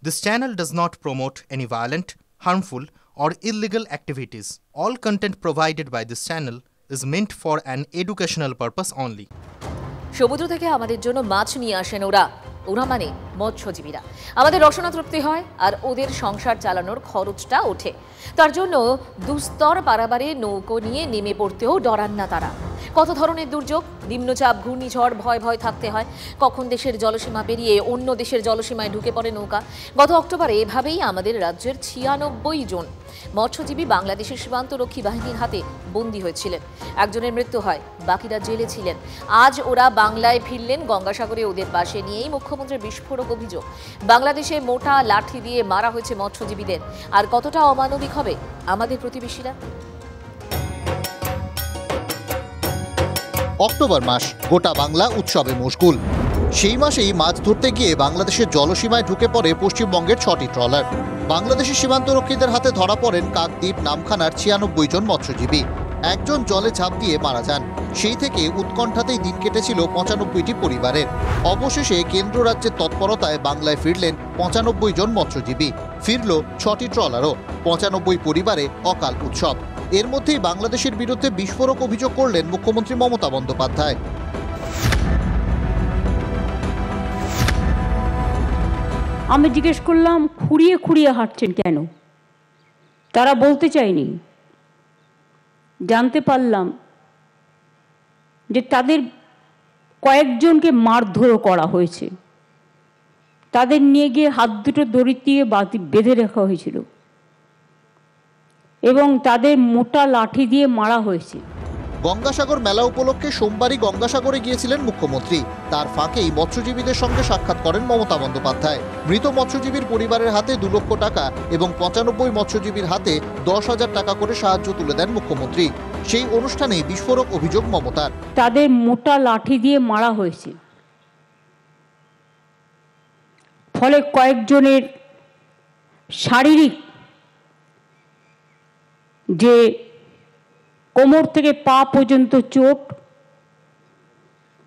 This channel does not promote any violent, harmful, or illegal activities. All content provided by this channel is meant for an educational purpose only. সমুদ্র থেকে আমাদের জন্য মাছ নিয়ে আসেন ওরা মানে মৎস্যজীবীরা। আমাদের রসনা তৃপ্তি হয় আর ওদের সংসার চালানোর খরচটা ওঠে। তার জন্য দুস্তর পারাবারে নৌকো নিয়ে নেমে পড়তেও ডরান না তারা। কত ধরনের দুর্যোগ, নিম্নচাপ, ঘূর্ণিঝড় ভয় থাকতে হয়। কখন দেশের জলসীমা পেরিয়ে অন্য দেশের জলসীমায় ঢুকে পড়ে নৌকা। গত অক্টোবরে এভাবেই আমাদের রাজ্যের 96 জন মৎস্যজীবী বাংলাদেশের সীমান্তরক্ষী বাহিনীর হাতে বন্দী হয়েছিলেন। একজনের মৃত্যু হয়, বাকিরা জেলে ছিলেন। আজ ওরা বাংলায় ফিরলেন। গঙ্গাসাগরে ওদের পাশে নিয়েই মুখ্যমন্ত্রীর বিস্ফোরক অভিযোগ, বাংলাদেশে মোটা লাঠি দিয়ে মারা হয়েছে মৎস্যজীবীদের। আর কতটা অমানবিক হবে আমাদের প্রতিবেশীরা? অক্টোবর মাস, গোটা বাংলা উৎসবে মশগুল। সেই মাসেই মাছ ধরতে গিয়ে বাংলাদেশের জলসীমায় ঢুকে পড়ে পশ্চিমবঙ্গের 6টি ট্রলার। বাংলাদেশের সীমান্তরক্ষীদের হাতে ধরা পড়েন কাকদ্বীপ নামখানার 96 জন মৎস্যজীবী। একজন জলে ঝাঁপ দিয়ে মারা যান। সেই থেকে উৎকণ্ঠাতেই দিন কেটেছিল 95টি পরিবারের। অবশেষে কেন্দ্র রাজ্যের তৎপরতায় বাংলায় ফিরলেন 95 জন মৎস্যজীবী। ফিরল 6টি ট্রলারও। 95 পরিবারে অকাল উৎসব। এর মধ্যেই বাংলাদেশের বিরুদ্ধে বিস্ফোরক অভিযোগ করলেন মুখ্যমন্ত্রী মমতা বন্দ্যোপাধ্যায়। আমি জিজ্ঞেস করলাম, খুঁড়িয়ে খুঁড়িয়ে হাঁটছেন কেন? তারা বলতে চায়নি। জানতে পারলাম যে তাদের কয়েকজনকে মারধরও করা হয়েছে। তাদের নিয়ে গিয়ে হাত দুটো দড়ি দিয়ে বেঁধে রাখা হয়েছিল এবং তাদের মোটা লাঠি দিয়ে মারা হয়েছে। গঙ্গাসাগর মেলা উপলক্ষে সোমবারই গঙ্গাসাগরে গিয়েছিলেন মুখ্যমন্ত্রী। তার ফাঁকেই মৎস্যজীবীদের সঙ্গে সাক্ষাৎ করেন মমতা বন্দ্যোপাধ্যায়। মৃত মৎস্যজীবীর পরিবারের হাতে 2 লক্ষ টাকা এবং 95 মৎস্যজীবীর হাতে 10,000 টাকা করে সাহায্য তুলে দেন মুখ্যমন্ত্রী। সেই অনুষ্ঠানেই বিস্ফোরক অভিযোগ মমতার। তাদের মোটা লাঠি দিয়ে মারা হয়েছে, ফলে কয়েকজনের শারীরিক যে কোমর থেকে পা পর্যন্ত চোট,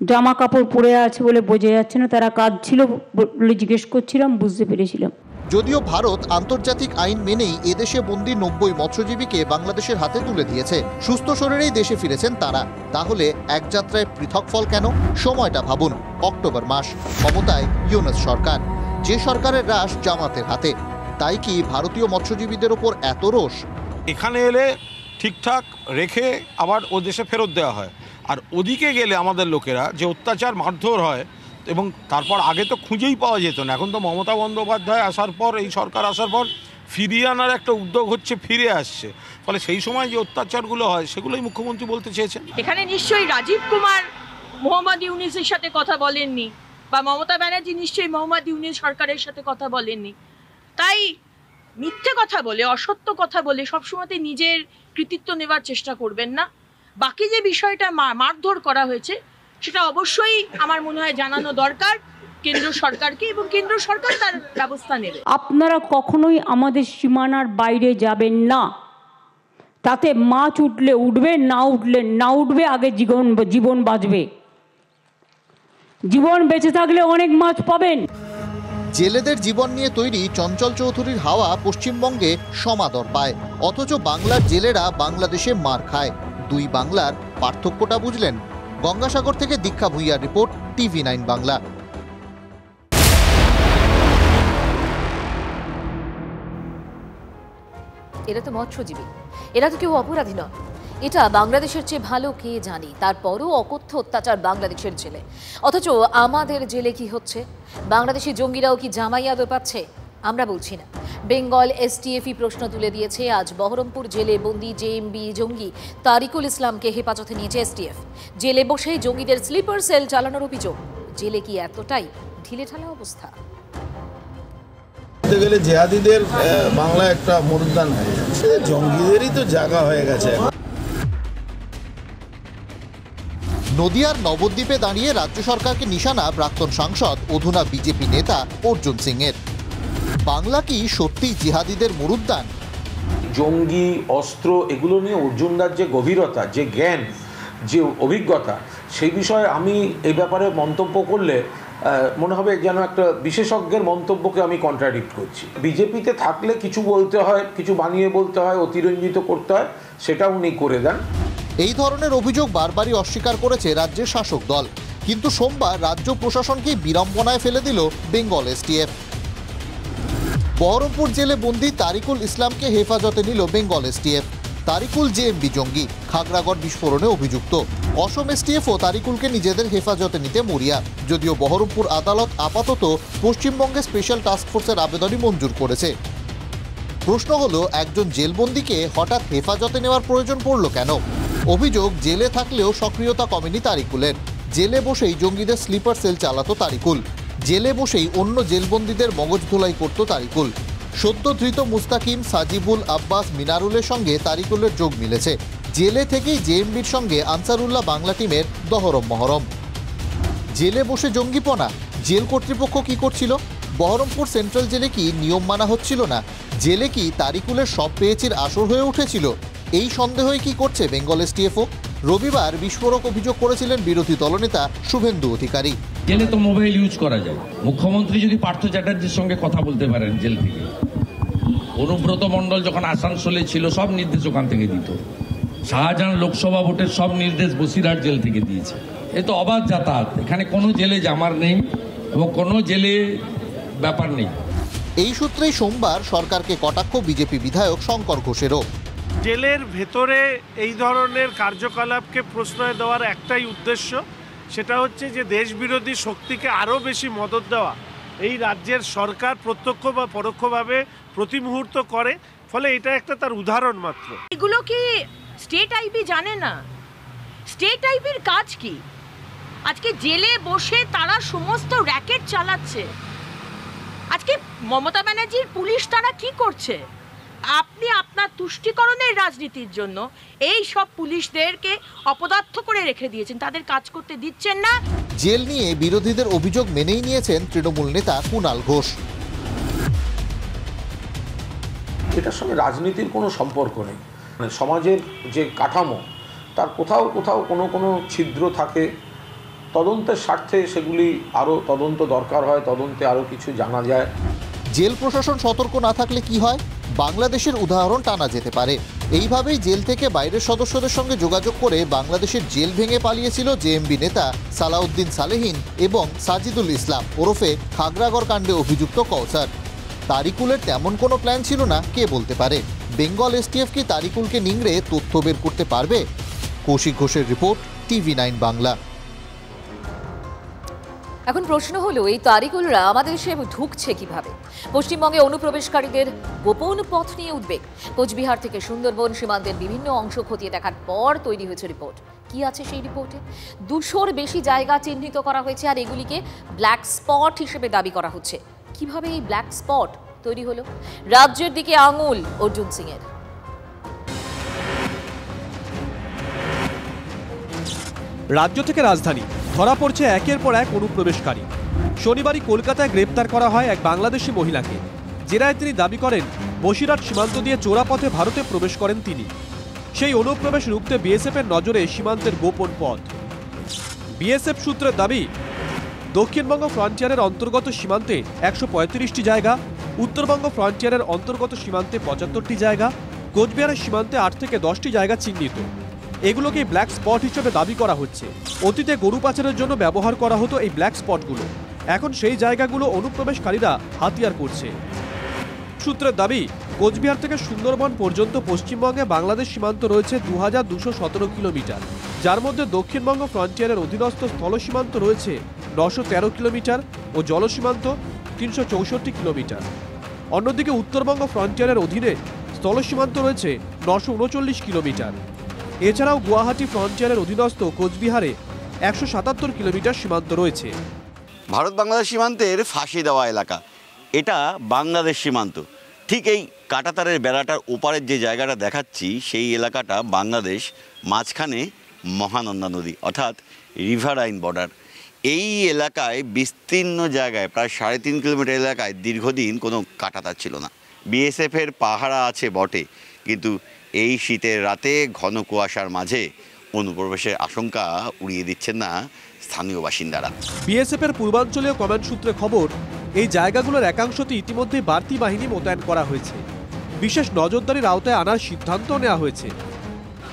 জামা কাপড় পরে আছে বলে বোঝা যাচ্ছে না। তারা কাঁদছিল বলে জিজ্ঞেস করছিলাম, বুঝতে পেরেছিলাম। যদিও ভারত আন্তর্জাতিক আইন মেনেই এদেশে বন্দী 90 মৎস্যজীবীকে বাংলাদেশের হাতে তুলে দিয়েছে। সুস্থ শরীরেই দেশে ফিরেছেন তারা। তাহলে এক যাত্রায় পৃথক ফল কেন? সময়টা ভাবুন। অক্টোবর মাস, ক্ষমতায় ইউনূস সরকার, যে সরকারের রাশ জামাতের হাতে। তাই কি ভারতীয় মৎস্যজীবীদের ওপর এত রোষ? এখানে এলে ঠিকঠাক রেখে আবার ও দেশে ফেরত দেওয়া হয়, আর ওদিকে গেলে আমাদের লোকেরা যে অত্যাচার মারধর হয়, এবং তারপর আগে তো খুঁজেই পাওয়া যেত না। এখন তো মমতা বন্দ্যোপাধ্যায় আসার পর, এই সরকার আসার পর ফিরিয়ে আনার একটা উদ্যোগ হচ্ছে, ফিরে আসছে। ফলে সেই সময় যে অত্যাচারগুলো হয় সেগুলোই মুখ্যমন্ত্রী বলতে চেয়েছেন। এখানে নিশ্চয়ই রাজীব কুমার মোহাম্মদ ইউনূসের সাথে কথা বলেননি, বা মমতা ব্যানার্জি নিশ্চয়ই মোহাম্মদ ইউনূস সরকারের সাথে কথা বলেননি। তাই মিথ্যে কথা বলে, অসত্য কথা বলে সবসময় নিজের কৃতিত্ব নেওয়ার চেষ্টা করবেন না। বাকি যে বিষয়টা মারধর করা হয়েছে সেটা অবশ্যই আমার মনে হয় জানানো দরকার কেন্দ্র সরকারকে, এবং কেন্দ্র সরকার তার ব্যবস্থা নেবে। আপনারা কখনোই আমাদের সীমানার বাইরে যাবেন না। তাতে মাছ উঠলে উঠবে, না উঠলে না উঠবে। আগে জীবন বাঁচবে। জীবন বেঁচে থাকলে অনেক মাছ পাবেন। জেলেদের জীবন নিয়ে তৈরি চঞ্চল চৌধুরীর হাওয়া পশ্চিমবঙ্গে সমাদর পায়, অথচ বাংলার জেলেরা বাংলাদেশে মার খায়। 2 বাংলার পার্থক্যটা বুঝলেন? গঙ্গাসাগর থেকে দীক্ষা ভুইয়ার রিপোর্ট, TV9 বাংলা। এরা তো মৎস্যজীবী, এরা তো কেউ অপরাধী নয়। এটা বাংলাদেশের চেয়ে ভালো কে জানি। তারপরও অকথ্য অত্যাচার বাংলাদেশের জেলে। অথচ আমাদের জেলে কি হচ্ছে? বাংলাদেশি জঙ্গিরাও কি জামাই আদর পাচ্ছে? আমরা বলছি না। বেঙ্গল STF প্রশ্ন তুলে দিয়েছে। আজ বহরমপুর জেলে বন্দি JMB জঙ্গি তারিকুল ইসলামকে হেফাজতে নিয়েছে STF। জেলে বসেই জঙ্গিদের স্লিপার সেল চালানোর অভিযোগ। জেলে কি এতটাই ঢিলেঢালা অবস্থা? গেলে জেহাদিদের বাংলা একটা মরুদ্যান হয়ে যাচ্ছে, জঙ্গিদেরই তো জায়গা হয়ে গেছে। নদিয়ার নবদ্বীপে দাঁড়িয়ে রাজ্য সরকারকে নিশানা প্রাক্তন সাংসদ অধুনা বিজেপি নেতা অর্জুন সিং এর। বাংলা কি সত্যিই জিহাদিদের মরুদ্যান? জঙ্গি, অস্ত্র এগুলো নিয়ে অর্জুনদার যে গভীরতা, যে জ্ঞান, যে অভিজ্ঞতা, সেই বিষয়ে আমি এই ব্যাপারে মন্তব্য করলে মনে হবে যেন একটা বিশেষজ্ঞের মন্তব্যকে আমি কন্ট্রাডিক্ট করছি। বিজেপিতে থাকলে কিছু বলতে হয়, কিছু বানিয়ে বলতে হয়, অতিরঞ্জিত করতে হয়, সেটা উনি করে দেন। এই ধরনের অভিযোগ বারবারই অস্বীকার করেছে রাজ্যের শাসক দল, কিন্তু সোমবার রাজ্য প্রশাসনকে বিড়ম্বনায় ফেলে দিল বেঙ্গল এসটিএফ। বহরমপুর জেলে বন্দী তারিকুল ইসলামকে হেফাজতে নিল বেঙ্গল এসটিএফ। তারিকুল জেএমবি জঙ্গি, খাগড়াগড় বিস্ফোরণে অভিযুক্ত। অসম এসটিএফও তারিকুলকে নিজেদের হেফাজতে নিতে মরিয়া, যদিও বহরমপুর আদালত আপাতত পশ্চিমবঙ্গে স্পেশাল টাস্কফোর্সের আবেদনই মঞ্জুর করেছে। প্রশ্ন হলো, একজন জেলবন্দীকে হঠাৎ হেফাজতে নেওয়ার প্রয়োজন পড়ল কেন? অভিযোগ, জেলে থাকলেও সক্রিয়তা কমেনি তারিকুলের। জেলে বসেই জঙ্গিদের স্লিপার সেল চালাতো তারিকুল। জেলে বসেই অন্য জেলবন্দীদের মগজ ধোলাই করত তারিকুল। সদ্য ধৃত মুস্তাকিম, সাজিবুল, আব্বাস, মিনারুলের সঙ্গে তারিকুলের যোগ মিলেছে। জেলে থেকেই জেএমবির সঙ্গে আনসারুল্লাহ বাংলা টিমের দহরম মহরম। জেলে বসে জঙ্গিপনা, জেল কর্তৃপক্ষ কি করছিল? বহরমপুর সেন্ট্রাল জেলে কি নিয়ম মানা হচ্ছিল না? জেলে কি তারিকুলের সব পেয়েচির আসর হয়ে উঠেছিল? এই সন্দেহই কি করছে বেঙ্গল এসটিএফও? রবিবার বিস্ফোরক অভিযোগ করেছিলেন বিরোধী দলনেতা শুভেন্দু অধিকারী। জেলে তো মোবাইল ইউজ করা যায়। মুখ্যমন্ত্রী যদি পার্থ চ্যাটার্জির সঙ্গে কথা বলতে পারেন জেল থেকে, অনুব্রত মণ্ডল যখন আসানসোলে ছিল সব নির্দেশ ওখান থেকে দিত। শাহজাহান লোকসভা ভোটের সব নির্দেশ বসিরহাট জেল থেকে দিয়েছে। এ তো অবাধ যাতায়াত, এখানে কোনো জেলে জামার নেই এবং কোনো জেলে ব্যাপার নেই। এই সূত্রেই সোমবার সরকারকে কটাক্ষ বিজেপি বিধায়ক শঙ্কর ঘোষেরও। জেলের ভেতরে এই ধরনের কার্যকলাপকে প্রশ্রয় দেওয়ার একটাই উদ্দেশ্য, সেটা হচ্ছে যে দেশবিরোধী শক্তিকে আরও বেশি মদত দেওয়া। এই রাজ্যের সরকার প্রত্যক্ষ বা পরোক্ষভাবে প্রতি মুহূর্ত করে, ফলে এটা একটা তার উদাহরণ মাত্র। এগুলো কি স্টেট আইবি জানে না? স্টেট আইবির কাজ কি? আজকে জেলে বসে তারা সমস্ত র্যাকেট চালাচ্ছে। আজকে মমতা ব্যানার্জির পুলিশ তারা কি করছে? আপনি আপনার তুষ্টিকরণের রাজনীতির জন্য এই সব পুলিশদেরকে অপদার্থ করে রেখে দিয়েছেন, তাদের কাজ করতে দিচ্ছেন না। জেল নিয়ে বিরোধীদের অভিযোগ মেনেই নিয়েছেন তৃণমূল নেতা কুণাল ঘোষ। এটার সঙ্গে রাজনীতির কোনো সম্পর্ক নেই। মানে সমাজের যে কাঠামো, তার কোথাও কোথাও কোনো ছিদ্র থাকে। তদন্তের স্বার্থে সেগুলি আরও তদন্ত দরকার হয়, তদন্তে আরও কিছু জানা যায়। জেল প্রশাসন সতর্ক না থাকলে কি হয়? বাংলাদেশের উদাহরণ টানা যেতে পারে। এইভাবেই জেল থেকে বাইরের সদস্যদের সঙ্গে যোগাযোগ করে বাংলাদেশের জেল ভেঙে পালিয়েছিল জেএমবি নেতা সালাউদ্দিন সালেহিন এবং সাজিদুল ইসলাম ওরফে খাগড়াগড় কাণ্ডে অভিযুক্ত কৌসার। তারিকুলের তেমন কোনো প্ল্যান ছিল না, কে বলতে পারে? বেঙ্গল এসটিএফ কি তারিকুলকে নিংড়ে তথ্য বের করতে পারবে? কৌশিক ঘোষের রিপোর্ট, TV9 বাংলা। এখন প্রশ্ন হলো, এই তারিকুলরা আমাদের দেশে ঢুকছে কিভাবে? পশ্চিমবঙ্গে অনুপ্রবেশকারীদের গোপন পথ নিয়ে উদ্বেগ। কোচবিহার থেকে সুন্দরবন সীমান্তের বিভিন্ন অংশ খতিয়ে দেখার পর তৈরি হয়েছে রিপোর্ট। কি আছে সেই রিপোর্টে? 200-র বেশি জায়গা চিহ্নিত করা হয়েছে, আর এগুলিকে ব্ল্যাক স্পট হিসেবে দাবি করা হচ্ছে। কিভাবে এই ব্ল্যাক স্পট তৈরি হলো? রাজ্যের দিকে আঙুল অর্জুন সিং এর। রাজ্য থেকে রাজধানী ধরা পড়ছে একের পর এক অনুপ্রবেশকারী। শনিবারই কলকাতায় গ্রেপ্তার করা হয় এক বাংলাদেশি মহিলাকে। জেরায় তিনি দাবি করেন বসিরহাট সীমান্ত দিয়ে চোরাপথে ভারতে প্রবেশ করেন তিনি। সেই অনুপ্রবেশ রুখতে বিএসএফের নজরে সীমান্তের গোপন পথ। বিএসএফ সূত্রের দাবি, দক্ষিণবঙ্গ ফ্রন্টিয়ারের অন্তর্গত সীমান্তে 135টি জায়গা, উত্তরবঙ্গ ফ্রন্টিয়ারের অন্তর্গত সীমান্তে 75টি জায়গা, কোচবিহারের সীমান্তে 8 থেকে 10টি জায়গা চিহ্নিত। এগুলোকে ব্ল্যাক স্পট হিসেবে দাবি করা হচ্ছে। অতীতে গরু পাচারের জন্য ব্যবহার করা হতো এই ব্ল্যাক স্পটগুলো। এখন সেই জায়গাগুলো অনুপ্রবেশকারীরা হাতিয়ার করছে। সূত্রের দাবি, কোচবিহার থেকে সুন্দরবন পর্যন্ত পশ্চিমবঙ্গে বাংলাদেশ সীমান্ত রয়েছে 2217 কিলোমিটার, যার মধ্যে দক্ষিণবঙ্গ ফ্রন্টিয়ারের অধীনস্থ স্থল সীমান্ত রয়েছে 913 কিলোমিটার ও জল সীমান্ত 364 কিলোমিটার। অন্যদিকে উত্তরবঙ্গ ফ্রন্টিয়ারের অধীনে স্থল সীমান্ত রয়েছে 939 কিলোমিটার। এছাড়াও গুয়াহাটি ফ্রন্টিয়ারের অধীনস্থ কোচবিহারে 177 কিলোমিটার সীমান্ত রয়েছে। ভারত বাংলাদেশ সীমান্তের ফাঁসি দেওয়া এলাকা, এটা বাংলাদেশ সীমান্ত। ঠিক এই কাঁটাতারের বেড়াটার ওপারের যে জায়গাটা দেখাচ্ছি, সেই এলাকাটা বাংলাদেশ, মাঝখানে মহানন্দা নদী অর্থাৎ রিভারাইন বর্ডার। এই এলাকায় বিস্তীর্ণ জায়গায় প্রায় 3.5 কিলোমিটার এলাকায় দীর্ঘদিন কোনো কাঁটাতার ছিল না। বিএসএফের পাহারা আছে বটে, কিন্তু এই শীতের রাতে ঘন কুয়াশার মাঝে অনুপ্রবেশের আশঙ্কা উড়িয়ে দিচ্ছেন না স্থানীয় বাসিন্দারা। বিএসএফ এর পূর্বাঞ্চলীয় কমান্ড সূত্রে খবর, এই জায়গাগুলোর একাংশতে ইতিমধ্যে বাড়তি বাহিনী মোতায়েন করা হয়েছে। বিশেষ নজরদারির আওতায় আনার সিদ্ধান্ত নেওয়া হয়েছে।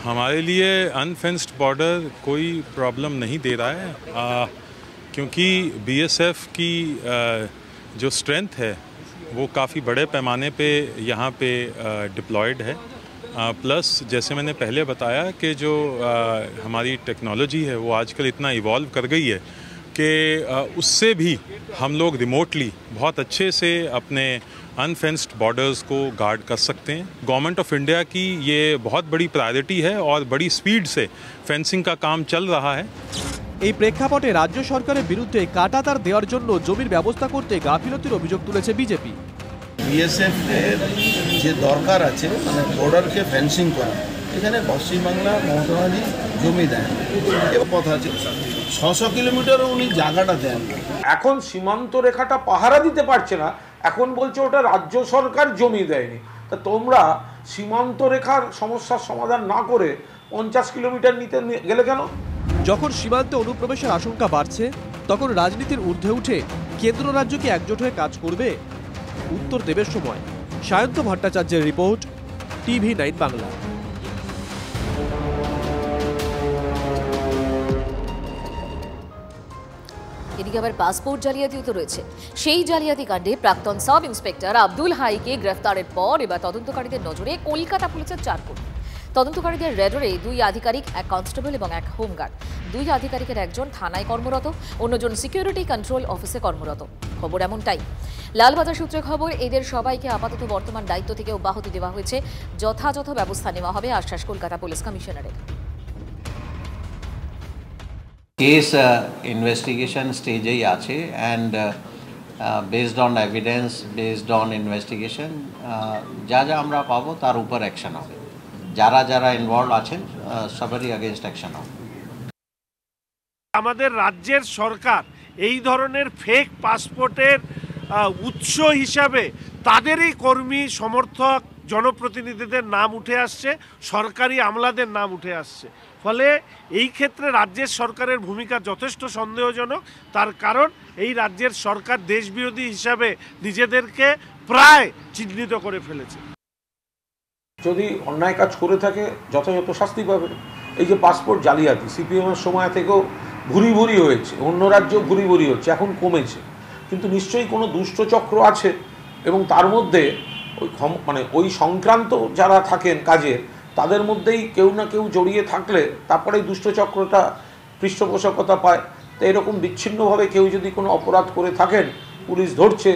हमारे लिए अनफेंस्ड बॉर्डर कोई प्रॉब्लम नहीं दे रहा है, क्योंकि बीएसएफ की जो स्ट्रेंथ है वो काफ़ी बड़े पैमाने पे यहाँ पे डिप्लॉयड है। प्लस जैसे मैंने पहले बताया कि जो हमारी टेक्नोलॉजी है वो आजकल इतना इवॉल्व कर गई है कि उससे भी हम लोग रिमोटली बहुत अच्छे से अपने अनफेंस्ड बॉर्डर्स को गार्ड कर सकते हैं। गवर्नमेंट ऑफ इंडिया की ये बहुत बड़ी प्रायोरिटी है और बड़ी स्पीड से फेंसिंग का काम चल रहा है। এই প্রেক্ষাপটে রাজ্য সরকারের বিরুদ্ধে কাঁটাতার দেওয়ার জন্য জমির ব্যবস্থা করতে গাফিলতির অভিযোগ তুলেছে বিজেপি। বিএসএফ এর যে দরকার আছে মানে বর্ডারকে ফেন্সিং করা, এখানে পশ্চিমবাংলা মমতা ব্যানার্জি জমি দেন এবং কথা আছে 600 কিলোমিটারও উনি জায়গাটা দেন। এখন সীমান্ত রেখাটা পাহারা দিতে পারছে না, এখন বলছে ওটা রাজ্য সরকার জমি দেয়নি। তা তোমরা সীমান্ত রেখার সমস্যার সমাধান না করে 50 কিলোমিটার নিতে গেলে কেন? যখন সীমান্তে অনুপ্রবেশের আশঙ্কা বাড়ছে, তখন রাজনীতির ঊর্ধ্বে উঠে কেন্দ্র রাজ্য কি একজোট হয়ে কাজ করবে? উত্তর দেবের সময়। সায়ন্ত ভট্টাচার্যের রিপোর্ট, TV9 বাংলা। এদিকে আবার পাসপোর্ট জালিয়াতিও তো রয়েছে। সেই জালিয়াতি কাণ্ডে প্রাক্তন সাব ইন্সপেক্টর আব্দুল হাইকে গ্রেফতারের পর এবার তদন্তকারীদের নজরে কলকাতা পুলিশের 4 কর্মী। তদন্তকারীদের রেডারে 2 আধিকারিক, 1 কনস্টেবল এবং 1 হোমগার্ড। 2 আধিকারিকের একজন থানায় কর্মরত, অন্যজন সিকিউরিটি কন্ট্রোল অফিসে কর্মরত। খবর এমনটাই। লালবাজার সূত্রে খবর, এদের সবাইকে আপাতত বর্তমান দায়িত্ব থেকে অব্যাহতি দেওয়া হয়েছে। যথাযথ ব্যবস্থা নেওয়া হবে, আশ্বাস কলকাতা পুলিশ কমিশনারের। কেস ইনভেস্টিগেশন স্টেজেই আছে and based on evidence, based on investigation যা যা আমরা পাবো তার উপর অ্যাকশন হবে। যারা যারা ইনভলভ আছেন সবারই এগেইনস্ট অ্যাকশন হবে। আমাদের রাজ্যের সরকার এই ধরনের ফেক পাসপোর্টের উৎস হিসাবে তাদেরই কর্মী, সমর্থক, জনপ্রতিনিধিদের নাম উঠে আসছে, সরকারি আমলাদের নাম উঠে আসছে। ফলে এই ক্ষেত্রে রাজ্যের সরকারের ভূমিকা যথেষ্ট সন্দেহজনক। তার কারণ এই রাজ্যের সরকার দেশবিরোধী হিসাবে নিজেদেরকে প্রায় চিহ্নিত করে ফেলেছে। যদি অন্যায় কাজ করে থাকে যথাযথ শাস্তি পাবে। এই যে পাসপোর্ট জালিয়াতি সিপিএমের সময় থেকেও ভুরি ভুরি হয়েছে, অন্য রাজ্যেও ভুরি ভুরি হচ্ছে, এখন কমেছে, কিন্তু নিশ্চয়ই কোনো দুষ্ট চক্র আছে এবং তার মধ্যে ওই সংক্রান্ত যারা থাকেন কাজের তাদের মধ্যেই কেউ না কেউ জড়িয়ে থাকলে তারপরেই দুষ্ট চক্রটা পৃষ্ঠপোষকতা পায়। তো এরকম বিচ্ছিন্নভাবে কেউ যদি কোনো অপরাধ করে থাকেন, পুলিশ ধরছে,